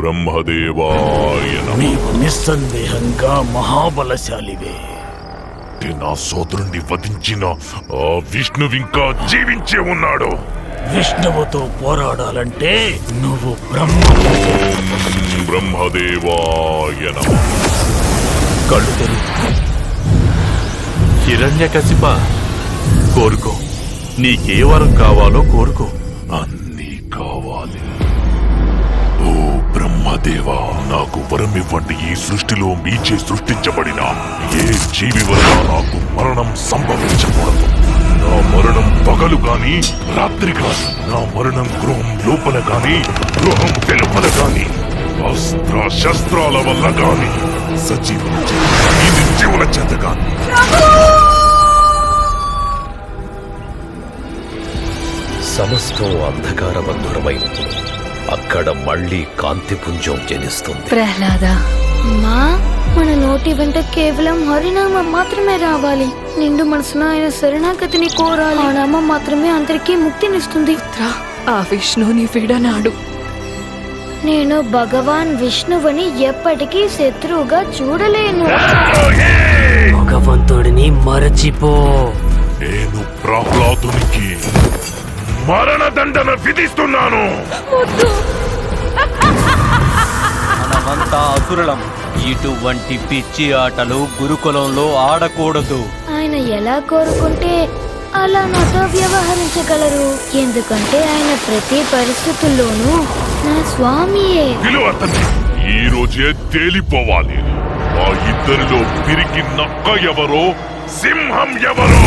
బ్రహ్మదేవాయ నమః. నీవు నిస్సందేహంగా మహాబలశాలివే. నా సోదరుణ్ణి వధించిన ఆ విష్ణువింకా జీవించే ఉన్నాడు. విష్ణువుతో పోరాడాలంటే నువ్వు బ్రహ్మదేవాయ నమః. కళ్ళు తెరు. హిరణ్యకశిప, కోరుకో. నీకే వరం కావాలో కోరుకో. అన్నీ కావాలి. ఓ బ్రహ్మదేవా, నాకు వరం ఇవ్వండి. ఈ సృష్టిలో మీచే సృష్టించబడిన ఏ జీవి వల్ల నాకు మరణం సంభవించకూడదు. నా మరణం పగలు గాని రాత్రి కాని, నా మరణం గృహం లోపల గాని గృహం వెలుపల గాని, అస్త్ర శస్త్రాల వల్ల గాని, సజీవుల చేత గాని నిర్జీవుల చేత గాని. సమస్తం అంధకారబంధురమైనప్పుడు అక్కడ మళ్లీ కాంతిపుంజం జనిస్తుంది. ప్రహ్లాద, మా మన నోటి వెంట కేవలం హరినామం మాత్రమే రావాలి. నిండు మనసున ఆయన శరణాగతిని కోరాలి. ఆ నామం మాత్రమే అందరికీ ముక్తినిస్తుంది. ఆ విష్ణుని విడనాడు. నేను భగవాన్ విష్ణువుని ఎప్పటికీ శత్రువుగా చూడలేను. భగవంతుడిని మరచిపో. నేను ప్రహ్లాదునికి మరణదండన విధిస్తున్నాను. మనమంతా అసురులం. ఇటువంటి పిచ్చి ఆటలు గురుకులంలో ఆడకూడదు. ఆయన ఎలా కోరుకుంటే అలా నాతో వ్యవహరించగలరు. ఎందుకంటే ఆయన ప్రతి పరిస్థితుల్లోనూ నా స్వామియే. విలువతని ఈ రోజే తేలిపోవాలి. ఆ ఇద్దరిలో పిరికి నక్క ఎవరో, సింహం ఎవరో.